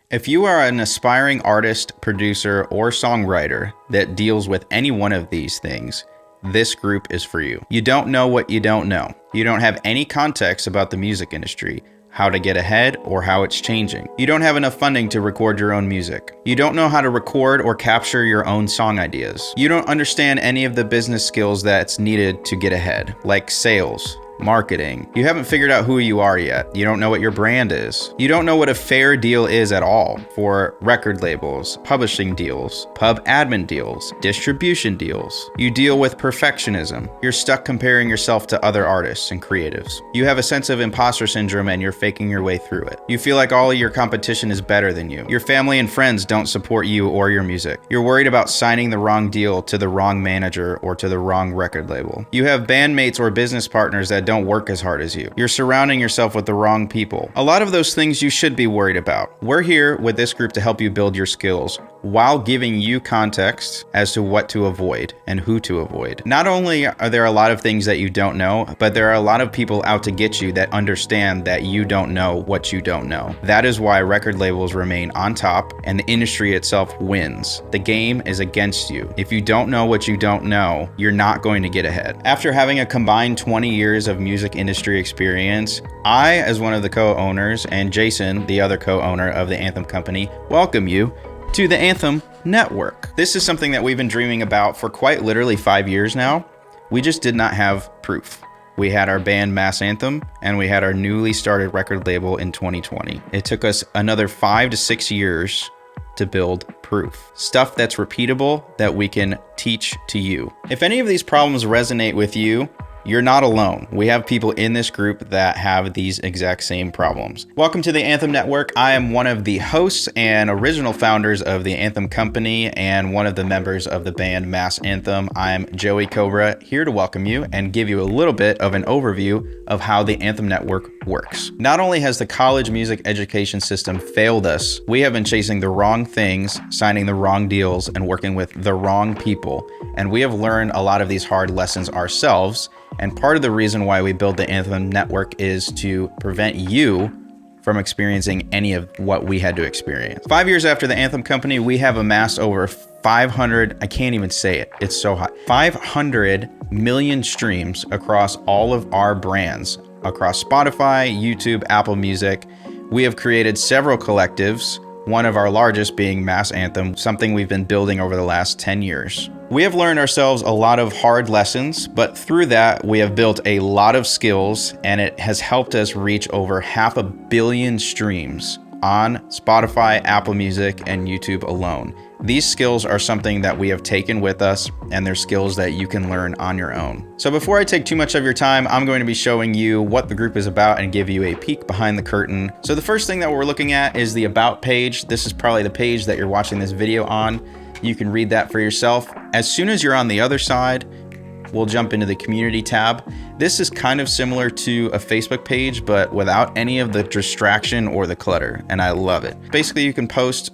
If you are an aspiring artist, producer, or songwriter that deals with any one of these things, this group is for you. You don't know what you don't know. You don't have any context about the music industry, how to get ahead, or how it's changing. You don't have enough funding to record your own music. You don't know how to record or capture your own song ideas. You don't understand any of the business skills that's needed to get ahead, like sales, marketing. You haven't figured out who you are yet. You don't know what your brand is. You don't know what a fair deal is at all for record labels, publishing deals, pub admin deals, distribution deals. You deal with perfectionism. You're stuck comparing yourself to other artists and creatives. You have a sense of imposter syndrome and you're faking your way through it. You feel like all of your competition is better than you. Your family and friends don't support you or your music. You're worried about signing the wrong deal to the wrong manager or to the wrong record label. You have bandmates or business partners that don't work as hard as you. You're surrounding yourself with the wrong people. A lot of those things you should be worried about. We're here with this group to help you build your skills while giving you context as to what to avoid and who to avoid. Not only are there a lot of things that you don't know, but there are a lot of people out to get you that understand that you don't know what you don't know. That is why record labels remain on top and the industry itself wins. The game is against you. If you don't know what you don't know, you're not going to get ahead. After having a combined 20 years of music industry experience, I, as one of the co-owners, and Jason, the other co-owner of the Anthem company, welcome you to the Anthem Network. This is something that we've been dreaming about for quite literally 5 years now. We just did not have proof. We had our band Mass Anthem, and we had our newly started record label in 2020. It took us another 5 to 6 years to build proof. Stuff that's repeatable that we can teach to you. If any of these problems resonate with you, you're not alone. We have people in this group that have these exact same problems. Welcome to the Anthem Network. I am one of the hosts and original founders of the Anthem Company and one of the members of the band Mass Anthem. I'm Joey Cobra, here to welcome you and give you a little bit of an overview of how the Anthem Network works. Not only has the college music education system failed us, we have been chasing the wrong things, signing the wrong deals, and working with the wrong people. And we have learned a lot of these hard lessons ourselves. And part of the reason why we built the Anthem Network is to prevent you from experiencing any of what we had to experience. 5 years after the Anthem Company, we have amassed over 500, I can't even say it, it's so hot, 500 million streams across all of our brands, across Spotify, YouTube, Apple Music. We have created several collectives, one of our largest being Mass Anthem, something we've been building over the last 10 years. We have learned ourselves a lot of hard lessons, but through that, we have built a lot of skills, and it has helped us reach over 500 million streams on Spotify, Apple Music, and YouTube alone. These skills are something that we have taken with us, and they're skills that you can learn on your own. So before I take too much of your time, I'm going to be showing you what the group is about and give you a peek behind the curtain. So the first thing that we're looking at is the About page. This is probably the page that you're watching this video on. You can read that for yourself. As soon as you're on the other side, we'll jump into the community tab. This is kind of similar to a Facebook page, but without any of the distraction or the clutter, and I love it. Basically, you can post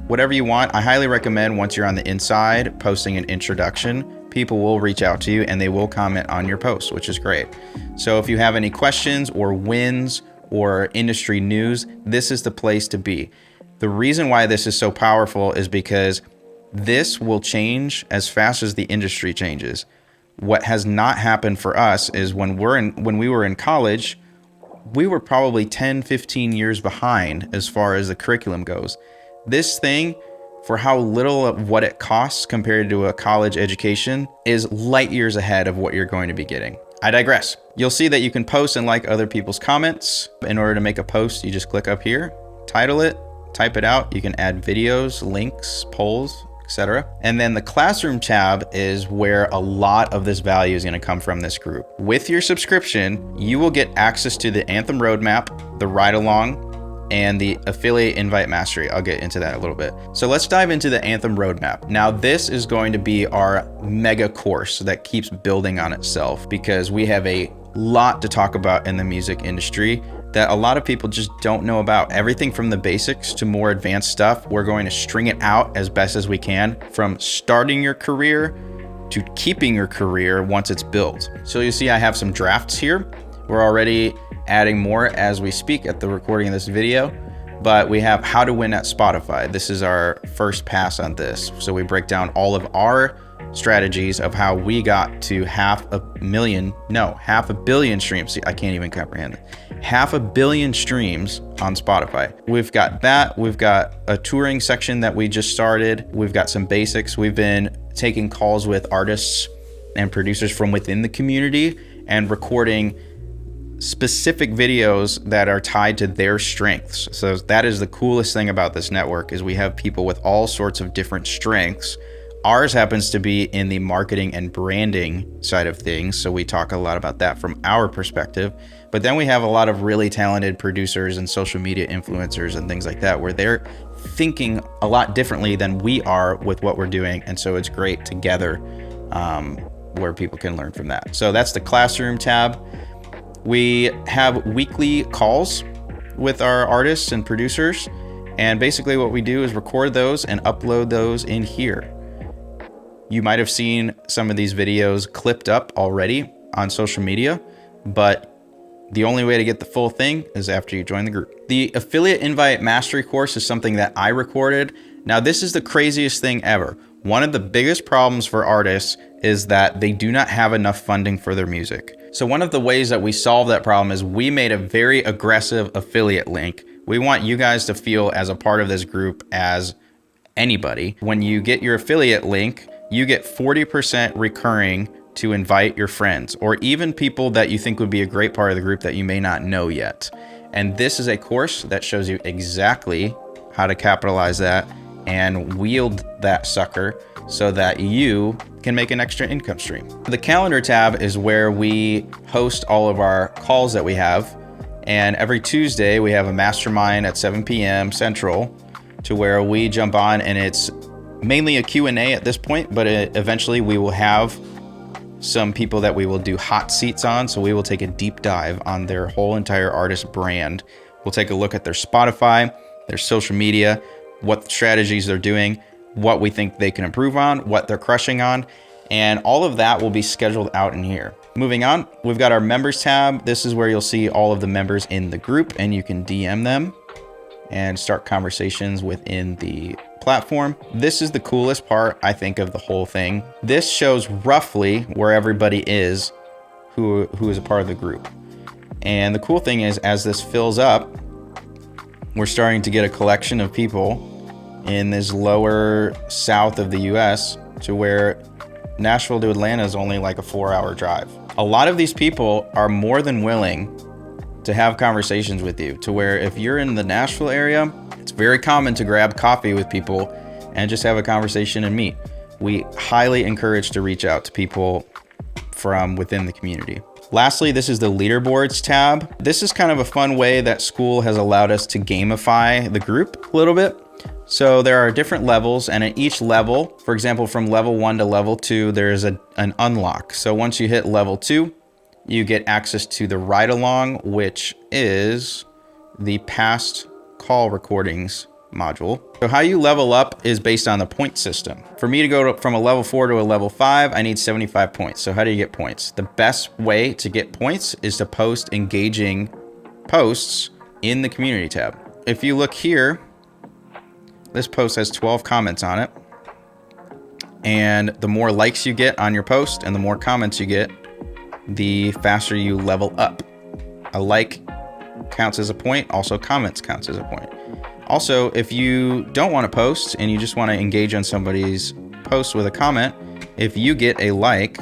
whatever you want. I highly recommend once you're on the inside, posting an introduction. People will reach out to you and they will comment on your post, which is great. So if you have any questions or wins or industry news, this is the place to be. The reason why this is so powerful is because this will change as fast as the industry changes. What has not happened for us is when we were in college, we were probably 10, 15 years behind as far as the curriculum goes. This thing, for how little of what it costs compared to a college education, is light years ahead of what you're going to be getting. I digress. You'll see that you can post and like other people's comments. In order to make a post, you just click up here, title it, type it out. You can add videos, links, polls, etc. And then the classroom tab is where a lot of this value is going to come from this group. With your subscription, you will get access to the Anthem roadmap, the ride along, and the affiliate invite mastery. I'll get into that a little bit. So let's dive into the Anthem roadmap. Now, this is going to be our mega course that keeps building on itself because we have a lot to talk about in the music industry that a lot of people just don't know about. Everything from the basics to more advanced stuff. We're going to string it out as best as we can, from starting your career to keeping your career once it's built. So you see I have some drafts here. We're already adding more as we speak at the recording of this video. But we have how to win at Spotify. This is our first pass on this. So we break down all of our strategies of how we got to 500 million streams. See, I can't even comprehend it. 500 million streams on Spotify. We've got that. We've got a touring section that we just started. We've got some basics. We've been taking calls with artists and producers from within the community and recording specific videos that are tied to their strengths. So that is the coolest thing about this network, is we have people with all sorts of different strengths. Ours happens to be in the marketing and branding side of things, so we talk a lot about that from our perspective. But then we have a lot of really talented producers and social media influencers and things like that, where they're thinking a lot differently than we are with what we're doing. And so it's great together, where people can learn from that. So that's the classroom tab. We have weekly calls with our artists and producers. And basically what we do is record those and upload those in here. You might have seen some of these videos clipped up already on social media, but the only way to get the full thing is after you join the group. The Affiliate Invite Mastery course is something that I recorded. Now, this is the craziest thing ever. One of the biggest problems for artists is that they do not have enough funding for their music. So one of the ways that we solve that problem is we made a very aggressive affiliate link. We want you guys to feel as a part of this group as anybody. When you get your affiliate link, you get 40% recurring to invite your friends, or even people that you think would be a great part of the group that you may not know yet. And this is a course that shows you exactly how to capitalize that and wield that sucker so that you can make an extra income stream. The calendar tab is where we host all of our calls that we have. And every Tuesday we have a mastermind at 7 p.m. Central, to where we jump on, and it's mainly a Q&A at this point, but eventually we will have some people that we will do hot seats on. So we will take a deep dive on their whole entire artist brand. We'll take a look at their Spotify, their social media, what strategies they're doing, what we think they can improve on, what they're crushing on, and all of that will be scheduled out in here. Moving on, we've got our members tab. This is where you'll see all of the members in the group, and you can DM them and start conversations within the platform. This is the coolest part, I think, of the whole thing. This shows roughly where everybody is who is a part of the group. And the cool thing is, as this fills up, we're starting to get a collection of people in this lower south of the US, to where Nashville to Atlanta is only like a 4-hour drive. A lot of these people are more than willing to have conversations with you, to where if you're in the Nashville area, it's very common to grab coffee with people and just have a conversation and meet. We highly encourage to reach out to people from within the community. Lastly, this is the leaderboards tab. This is kind of a fun way that school has allowed us to gamify the group a little bit. So there are different levels, and at each level, for example, from level 1 to level 2, there's an unlock. So once you hit level 2, you get access to the ride along, which is the past call recordings module. So how you level up is based on the point system. For me to go from a level 4 to a level 5, I need 75 points. So how do you get points? The best way to get points is to post engaging posts in the community tab. If you look here, this post has 12 comments on it. And the more likes you get on your post and the more comments you get, the faster you level up. A like counts as a point, also comments counts as a point. Also, if you don't want to post and you just want to engage on somebody's post with a comment, if you get a like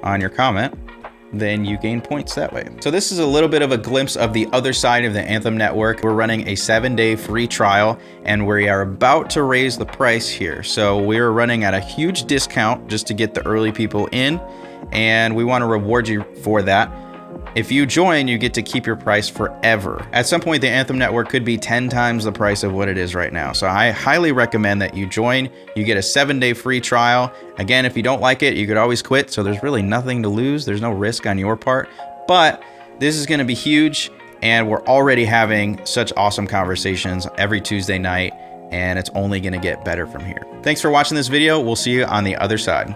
on your comment, then you gain points that way. So this is a little bit of a glimpse of the other side of the Anthem network. We're running a 7-day free trial, and we are about to raise the price here. So we're running at a huge discount just to get the early people in, and we want to reward you for that. If you join, you get to keep your price forever. At some point, the Anthem network could be 10 times the price of what it is right now. So I highly recommend that you join. You get a 7-day free trial. Again, if you don't like it, you could always quit. So there's really nothing to lose. There's no risk on your part. But this is going to be huge, and we're already having such awesome conversations every Tuesday night, and it's only going to get better from here. Thanks for watching this video. We'll see you on the other side.